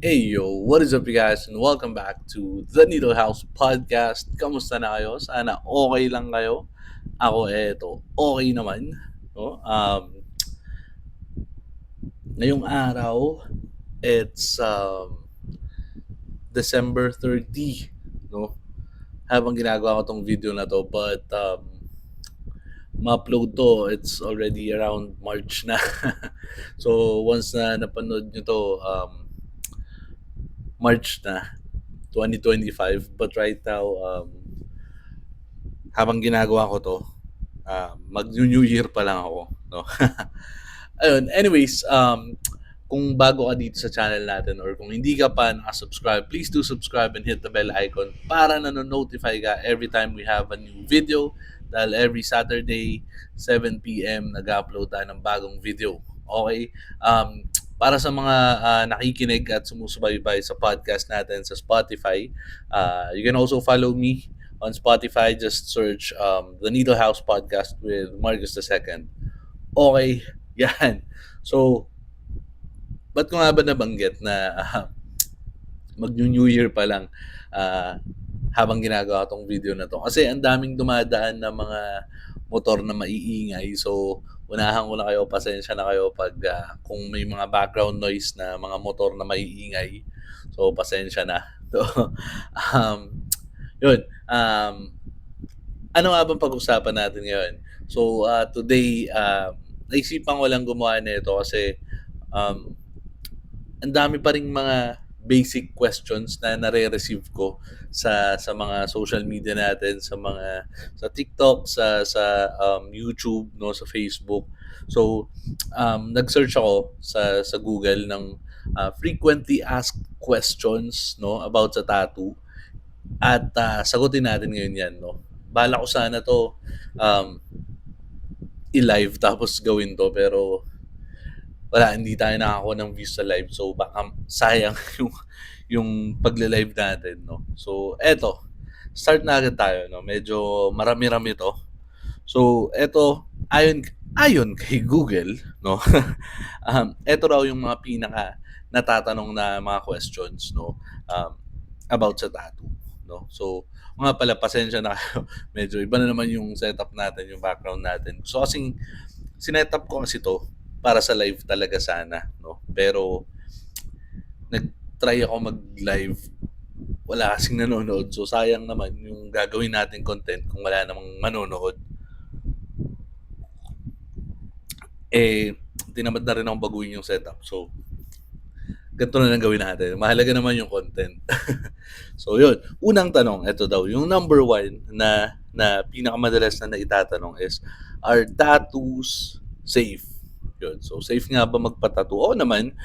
Hey yo, what is up you guys and welcome back to the Needle House Podcast. Kamusta na kayo? Sana okay lang kayo. Ako eto, okay naman. No? Ngayong araw, it's December 30. No? Habang ginagawa ko tong video na to, but ma-upload to, it's already around March na. So once na napanood nyo to, March na 2025. But right now, habang ginagawa ko to, mag-New Year pa lang ako. No? Ayun, anyways, kung bago ka dito sa channel natin or kung hindi ka pa nakasubscribe, please do subscribe and hit the bell icon para nanonotify ka every time we have a new video dahil every Saturday, 7 p.m. nag-upload tayo ng bagong video. Okay? Para sa mga nakikinig at sumusubaybay sa podcast natin sa Spotify, you can also follow me on Spotify. Just search The Needle House Podcast with Marcus II. Okay, yan. So, ba't ko nga ba nabanggit na mag-New Year pa lang ah, habang ginagawa tong video na to? Kasi ang daming dumadaan na mga motor na maiingay. So, unahan ko na kayo, pasensya na kayo pag kung may mga background noise na mga motor na maiingay. So, pasensya na. So, um, yun. Ano nga bang pag-usapan natin ngayon? So, today, naisipan ko lang gumawa nito kasi um, ang dami pa ring mga basic questions na nare-receive ko sa mga social media natin, sa TikTok, sa YouTube, no, sa Facebook. So, nag-search ako sa Google ng frequently asked questions, no, about sa tattoo at sagutin natin ngayon 'yan, no. Balak ko sana 'to um, i-live tapos gawin 'to pero wala, hindi tayo nakakuha ng views sa live. So, baka sayang yung pagle-live natin, no? So, eto, start na agad tayo, no? Medyo marami-rami to. So, eto, ayon kay Google, no? Eto raw yung mga pinaka natatanong na mga questions, no? Um, about sa tattoo, no? So, mga pala, pasensya na kayo. Medyo iba na naman yung setup natin, yung background natin. So, kasing sinetup ko kasi to para sa live talaga sana, no? Pero nag-try ako mag-live, wala kasing nanonood. So sayang naman yung gagawin natin content kung wala namang manonood. Eh, tinamad na rin akong baguhin yung setup. So, ganito na lang gawin natin. Mahalaga naman yung content. So, yun. Unang tanong, ito daw. Yung number one na pinakamadalas na naitatanong is, are tattoos safe? Yun. So, safe nga ba magpatattoo? Oo naman.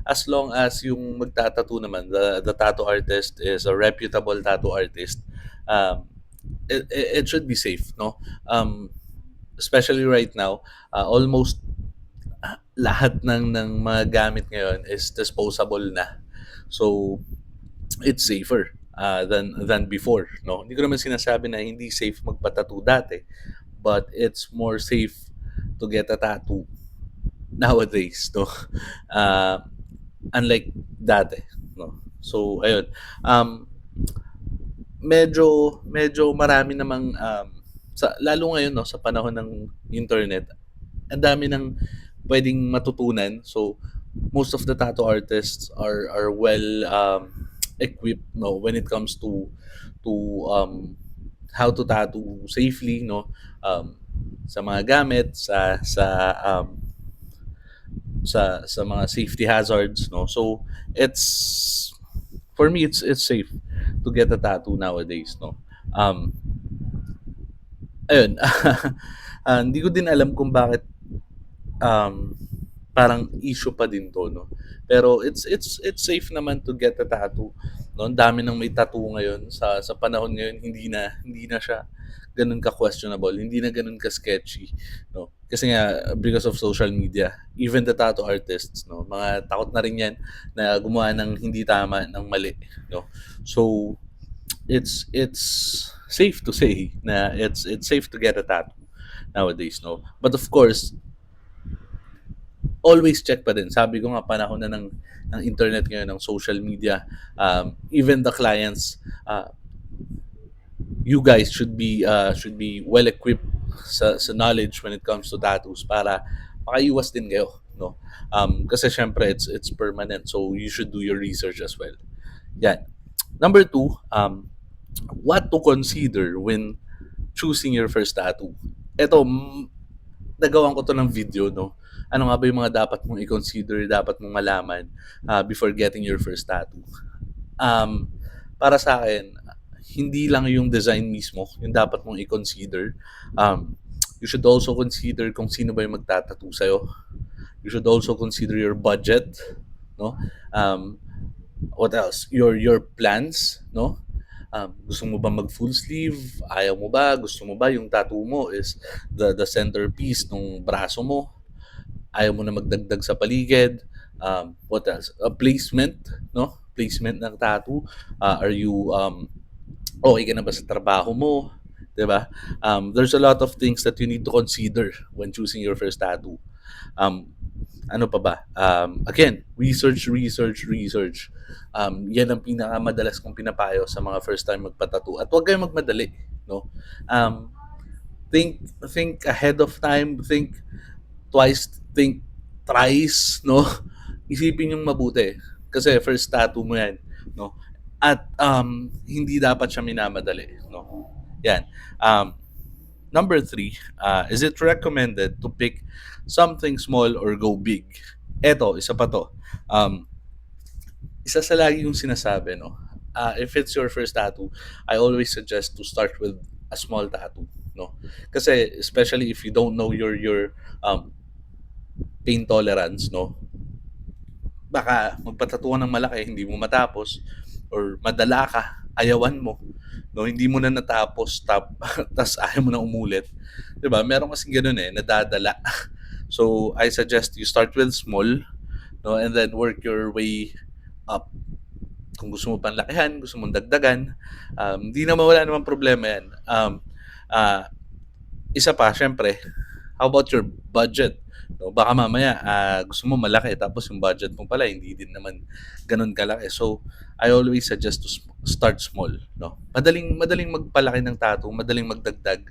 As long as yung magtatattoo naman, the tattoo artist is a reputable tattoo artist, um, it should be safe, no? Especially right now, almost lahat ng mga gamit ngayon is disposable na. So, it's safer than before, no? Hindi ko naman sinasabi na hindi safe magpa-tattoo dati, but it's more safe to get a tattoo nowadays, no? Uh, unlike dati, no? So, ayun. Um, medyo marami namang lalo ngayon, no, sa panahon ng internet, ang dami ng pwedeng matutunan. So, most of the tattoo artists are well equipped, no, when it comes to how to tattoo safely, no, sa mga gamit, sa mga safety hazards, no. So, it's for me, it's safe to get a tattoo nowadays, no. Um, ayun. Hindi ko din alam kung bakit um, parang issue pa din 'to, no. Pero it's safe naman to get a tattoo, 'no. Ang dami ng may tattoo ngayon sa panahon ngayon, hindi na siya gano'n ka-questionable, hindi na gano'n ka-sketchy, 'no. Kasi nga because of social media, even the tattoo artists, 'no, mga takot na rin 'yan na gumawa ng hindi tama, ng mali, 'no. So, it's safe to say na it's safe to get a tattoo nowadays, 'no. But of course, always check pa din. Sabi ko nga, panahon na ng internet ngayon, ng social media, even the clients, you guys should be well equipped sa knowledge when it comes to tattoos para makaiwas din kayo, no? Kasi syempre it's permanent, so you should do your research as well. Yan. Number two, what to consider when choosing your first tattoo. Ito, nagawan ko to ng video, no? Ano nga ba yung mga dapat mong i-consider, dapat mong malaman before getting your first tattoo? Um, para sa akin, hindi lang yung design mismo yung dapat mong i-consider. You should also consider kung sino ba yung magtatattoo sa'yo. You should also consider your budget, no? What else? Your plans, no? Gusto mo ba mag full sleeve? Ayaw mo ba? Gusto mo ba yung tattoo mo is the centerpiece ng braso mo? Ayaw mo na magdagdag sa paligid? What else? A placement, no? Placement ng tattoo. Are you okay ka na ba sa trabaho mo? 'Di ba? There's a lot of things that you need to consider when choosing your first tattoo. Um, ano pa ba? Again, research, research, research. Yan ang pinakamadalas kong pinapayo sa mga first time magpatattoo. At huwag kayong magmadali, no? Um, think ahead of time, think twice, think thrice, no? Isipin yung mabuti. Kasi first tattoo mo yan, no? At hindi dapat siya minamadali, no? Yan. Number three, is it recommended to pick something small or go big? Eto, isa pa to. Isa sa lagi yung sinasabi, no? If it's your first tattoo, I always suggest to start with a small tattoo, no? Kasi especially if you don't know your pain tolerance, no? Baka magpatattoo ka ng malaki, hindi mo matapos or madala ka, ayawan mo, no? Hindi mo na natapos, tas ayaw mo na umulit. 'Di ba? Meron kasing ganoon nadadala. So, I suggest you start with small, no, and then work your way up. Kung gusto mo panlakihan, gusto mong dagdagan, hindi naman wala namang problema 'yan. Isa pa, syempre, how about your budget? No, baka mamaya gusto mo malaki tapos yung budget mo pala hindi din naman ganun kalaki. So, I always suggest to start small, no. Madaling magpalaki ng tattoo, madaling magdagdag,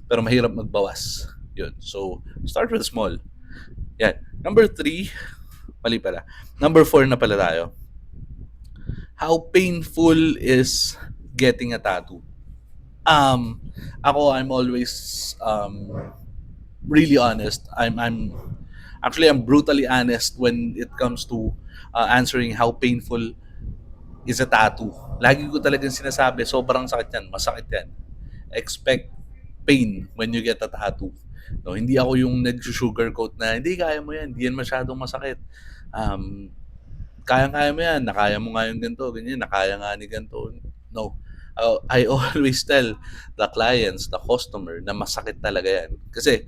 pero mahirap magbawas. 'Yun. So, start with small. Yan. Number three, mali pala. Number four na pala tayo. How painful is getting a tattoo? Ako, I'm always really honest. I'm brutally honest when it comes to answering how painful is a tattoo. Lagi ko talagang sinasabi, sobrang sakit yan, masakit yan. Expect pain when you get a tattoo. No, hindi ako yung nag-sugarcoat na hindi kaya mo yan, hindi yan masyadong masakit. Um, Kaya-kaya mo yan, nakaya mo nga yung ganito, ganyan, nakaya nga ni ganito. No. I always tell the clients, the customer, na masakit talaga yan. Kasi,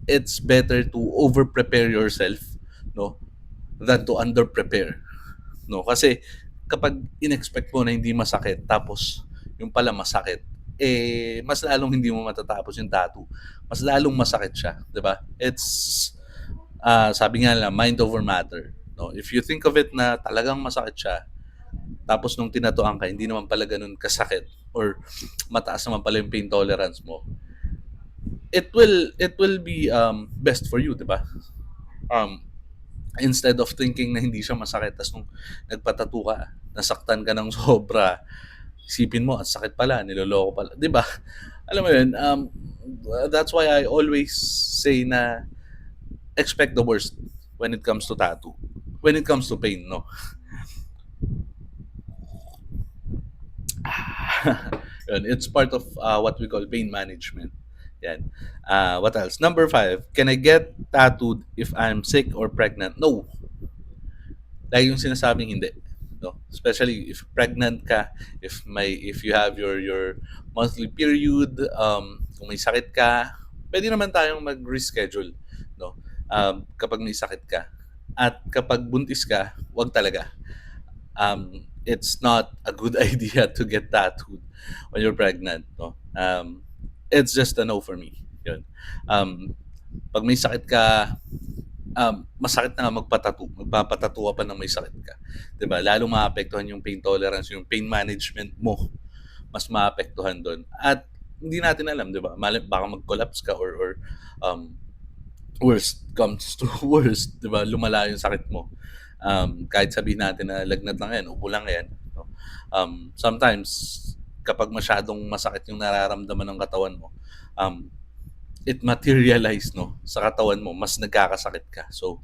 it's better to over-prepare yourself, no, than to under-prepare. No? Kasi, kapag in-expect mo na hindi masakit, tapos, yung pala masakit, mas lalong hindi mo matatapos yung tattoo. Mas lalong masakit siya, 'di ba? It's sabi nga nila, mind over matter. No, if you think of it na talagang masakit siya, tapos nung tinatuan ka, hindi naman pala ganun kasakit or mataas naman pala yung pain tolerance mo, it will be best for you, 'di ba? Um, Instead of thinking na hindi siya masakit, tas nung nagpatattoo ka, nasaktan ka ng sobra, isipin mo, ang sakit pala, niloloko pala, 'di ba? Alam mo 'yun, that's why I always say na expect the worst when it comes to tattoo. When it comes to pain, no? Yun, it's part of what we call pain management. Yan. What else? Number five, can I get tattooed if I'm sick or pregnant? No. Lagi yung sinasabing hindi. No? Especially if pregnant ka, if you have your monthly period, kung may sakit ka, pwede naman tayong mag-reschedule, no? Kapag may sakit ka. At kapag buntis ka, wag talaga. It's not a good idea to get tattooed when you're pregnant, no? It's just a no for me. Yun. Pag may sakit ka, masakit na nga magpapatattoo ka pa ng may sakit ka, 'di ba? Lalong maapektuhan yung pain tolerance, yung pain management mo, mas maapektuhan do'n at hindi natin alam, 'di ba? Baka mag-collapse ka or um, worst comes to worst, 'di ba? Lumala yung sakit mo. Kahit sabihin natin na lagnat lang 'yan, ubo lang 'yan, 'no? Sometimes kapag masyadong masakit yung nararamdaman ng katawan mo, um, it materialize, no, sa katawan mo, mas nagkakasakit ka. So,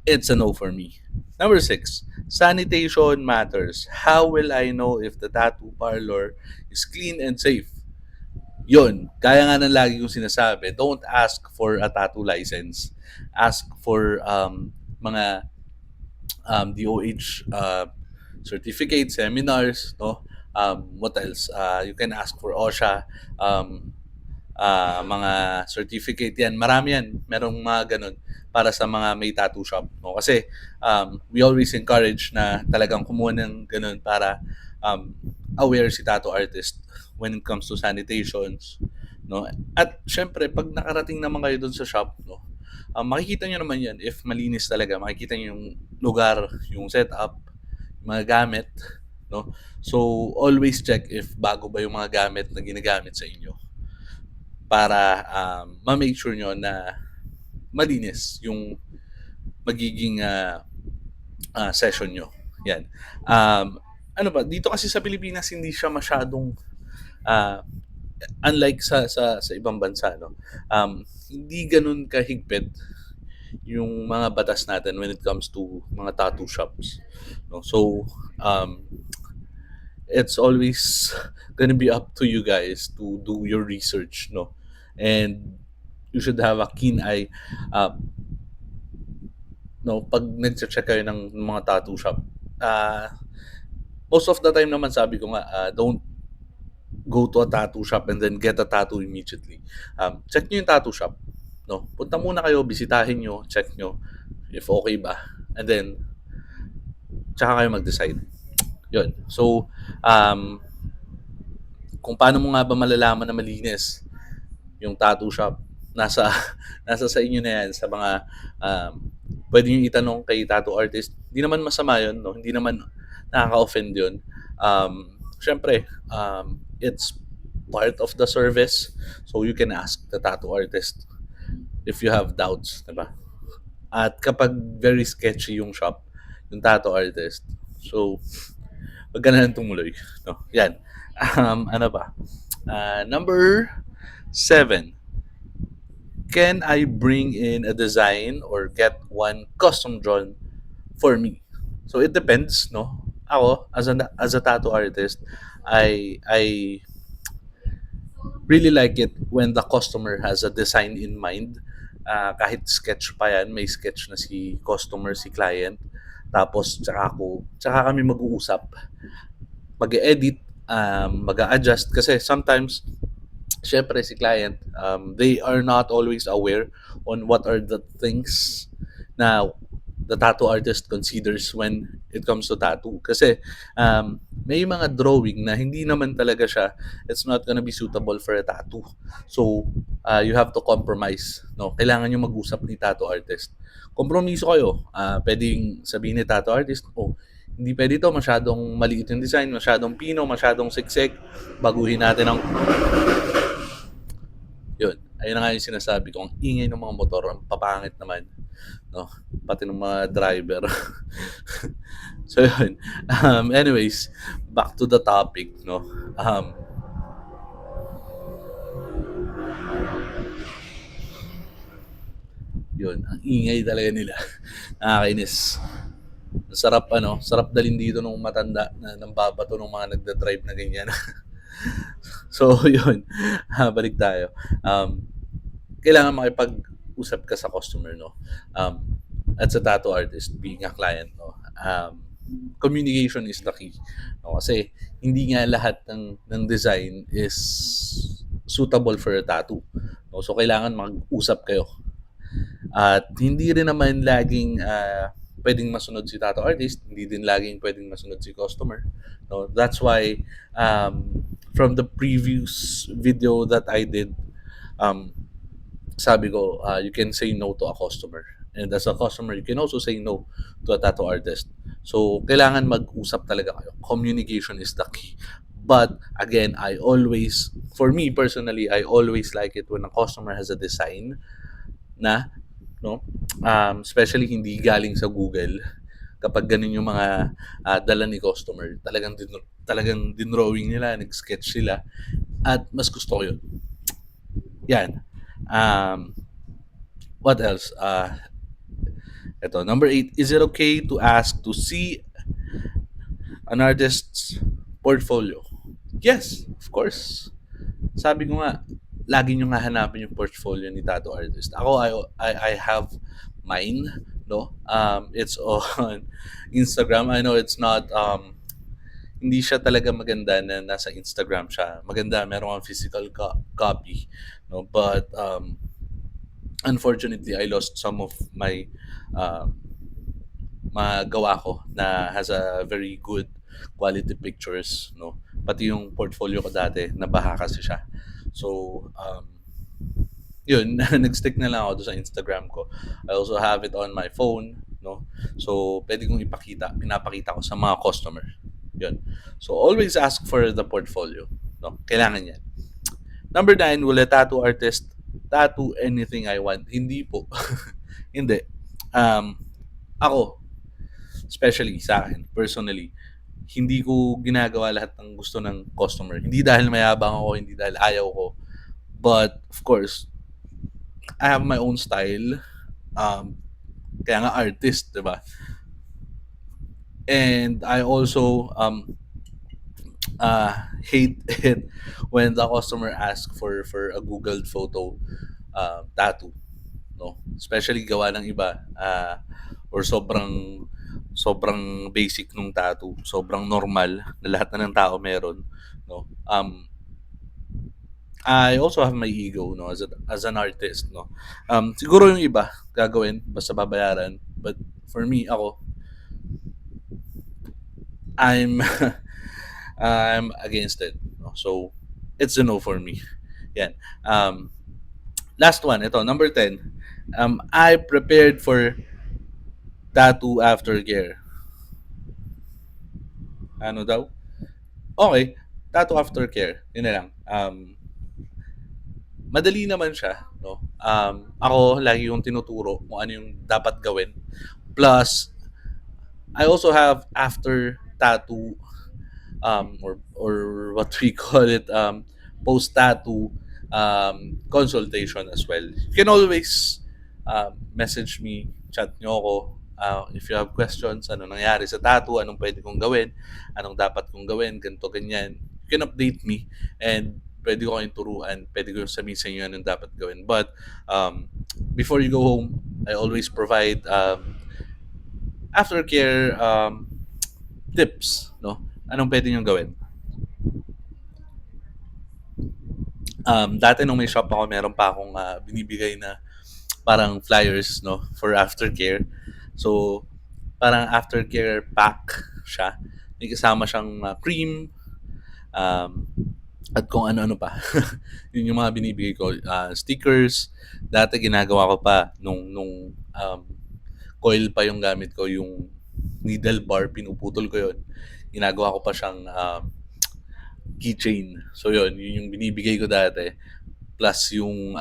it's a no for me. Number 6, sanitation matters. How will I know if the tattoo parlor is clean and safe? Yun, kaya nga ng lagi kong sinasabi, don't ask for a tattoo license. Ask for mga DOH certificate, seminars, no? What else? You can ask for OSHA, um, mga certificate yan. Marami yan. Merong mga ganun para sa mga may tattoo shop. No? Kasi we always encourage na talagang kumuha ng ganun para um, aware si tattoo artist when it comes to sanitations. No? At syempre, pag nakarating naman kayo dun sa shop, no, makikita nyo naman yan if malinis talaga. Makikita nyo yung lugar, yung setup, yung mga gamit. No? So, always check if bago ba yung mga gamit na ginagamit sa inyo para ma-make sure nyo na malinis yung magiging session nyo. Yan. Ano ba, dito kasi sa Pilipinas hindi siya masyadong uh, unlike sa ibang bansa, no? Hindi ganun kahigpit yung mga batas natin when it comes to mga tattoo shops. No? So, it's always gonna be up to you guys to do your research, no? And you should have a keen eye, uh, no, pag nagche-check kayo ng mga tattoo shop. Uh, Most of the time naman sabi ko nga, don't go to a tattoo shop and then get a tattoo immediately. Check nyo yung tattoo shop. No? Punta muna kayo, bisitahin nyo, check nyo if okay ba. And then, tsaka kayo mag-decide. Yun. So, kung paano mo nga ba malalaman na malinis yung tattoo shop, nasa nasa sa inyo na yan, sa mga pwede nyo itanong kay tattoo artist. Hindi naman masama yun, no? Hindi naman nakaka-offend yun. Syempre, it's part of the service. So you can ask the tattoo artist if you have doubts, diba? At kapag very sketchy yung shop, yung tattoo artist, so wag ka na lang tumuloy. No? Yan. Ano ba? Number 7. Can I bring in a design or get one custom drawn for me? So it depends, no? Ako as a tattoo artist, I really like it when the customer has a design in mind. Kahit sketch pa yan, may sketch na si customer, si client. Tapos tsaka kami mag-uusap, mag-edit, mag-adjust kasi sometimes syempre si client, they are not always aware on what are the things na the tattoo artist considers when it comes to tattoo. Kasi may mga drawing na hindi naman talaga siya, it's not gonna be suitable for a tattoo. So, you have to compromise. No? Kailangan nyo mag-usap ni tattoo artist. Kompromiso kayo. Pwedeng sabihin ni tattoo artist, oh, hindi pwede to, masyadong maliit yung design, masyadong pino, masyadong siksik, baguhin natin ang yun, ayun na nga yung sinasabi ko, ang ingay ng mga motor, ang papangit naman, no? Pati ng mga driver. So yun. Anyways, back to the topic, no? Yun, ang ingay talaga nila. Nakakainis. Sarap dalhin dito nung matanda na nang babato ng mga nagda-drive na ganyan. So, yun. Balik tayo. Kailangan makipag-usap ka sa customer, no? At sa tattoo artist, being a client, no? Communication is the key. No? Kasi hindi nga lahat ng design is suitable for a tattoo. No? So, kailangan mag-usap kayo. At hindi rin naman laging pwedeng masunod si tattoo artist, hindi din laging pwedeng masunod si customer. No, that's why from the previous video that I did, sabi ko, you can say no to a customer. And as a customer, you can also say no to a tattoo artist. So, kailangan mag-usap talaga kayo. Communication is the key. But again, for me personally, I always like it when a customer has a design na, no, especially hindi galing sa Google. Kapag ganun yung mga dala ni customer, talagang dinrawing nila, nag-sketch sila, at mas gusto ko yun. Yan. Um, what else? Ito, number 8, is it okay to ask to see an artist's portfolio? Yes, of course. Sabi ko nga, lagi nyo nga hanapin yung portfolio ni tattoo artist. Ako, I have mine, no? It's on Instagram. I know it's not, hindi siya talaga maganda na nasa Instagram siya. Maganda, meron kang physical copy, no? But, unfortunately, I lost some of my magawa ko na has a very good quality pictures, no? Pati yung portfolio ko dati, nabaha kasi siya. So, yun, nag-stick na lang ako doon sa Instagram ko. I also have it on my phone, no? So, pwede kong pinapakita ko sa mga customer. Yun. So, always ask for the portfolio, no? Kailangan yan. Number 9, will a tattoo artist tattoo anything I want? Hindi po. Hindi. Ako, especially sa akin, personally, hindi ko ginagawa lahat ng gusto ng customer. Hindi dahil mayabang ako, hindi dahil ayaw ko. But, of course, I have my own style. Kaya nga artist, di ba? And I also hate it when the customer asks for a Googled photo tattoo, no? Especially gawa ng iba or sobrang basic nung tattoo, sobrang normal na lahat na ng tao meron, no? I also have my ego, no, as an artist, no. Siguro yung iba gagawin basta babayaran, but for me, ako, I'm I'm against it, no? So it's a no for me. Yan. Last one, ito, number 10. I prepared for tattoo aftercare. Ano daw? Okay, tattoo aftercare. Yun na lang. Madali naman siya, no? Ako lagi yung tinuturo kung ano yung dapat gawin. Plus, I also have after tattoo or what we call it, post tattoo consultation as well. You can always message me, chat nyo ako if you have questions, ano nangyari sa tattoo, anong pwede kong gawin, anong dapat kong gawin, ganito, ganyan. You can update me and pwede ko kayong turuan, pwede ko sabihin sa inyo anong dapat gawin. But before you go home, I always provide aftercare tips, no? Anong pwede nyo gawin? Dati nung may shop ako, meron pa akong binibigay na parang flyers, no, for aftercare. So, parang aftercare pack siya. May kasama siyang cream, at kung ano-ano pa. Yun yung mga binibigay ko. Stickers. Dati ginagawa ko pa nung coil pa yung gamit ko, yung needle bar, pinuputol ko yun. Ginagawa ko pa siyang keychain. So yun yung binibigay ko dati. Plus yung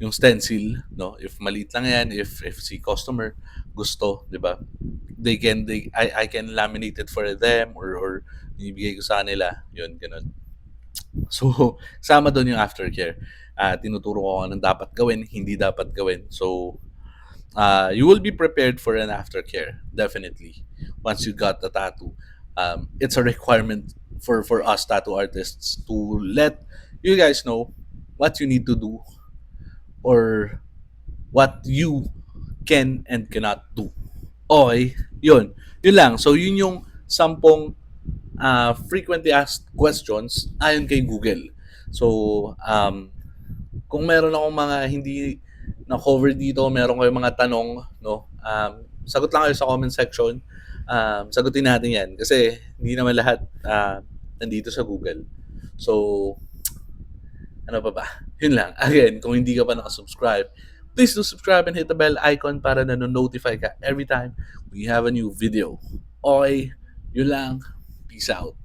stencil, no? If maliit lang yan, if si customer gusto, 'di ba? I can laminate it for them or binibigay ko sa kanila, yun ganun. So, sama doon yung aftercare. Tinuturo ko anong dapat gawin, hindi dapat gawin. So, you will be prepared for an aftercare, definitely. Once you got the tattoo, it's a requirement for us tattoo artists to let you guys know what you need to do or what you can and cannot do. Okay, yun. Yun lang. So, yun yung 10 frequently asked questions ayon kay Google. So, kung meron akong mga hindi na-cover dito, meron kayong mga tanong, no? Sagot lang kayo sa comment section. Sagutin natin yan. Kasi hindi naman lahat nandito sa Google. So, ano pa ba? Yun lang. Again, kung hindi ka pa nakasubscribe, Please do subscribe and hit the bell icon para nano-notify ka every time we have a new video. Okay, yun lang. Peace out.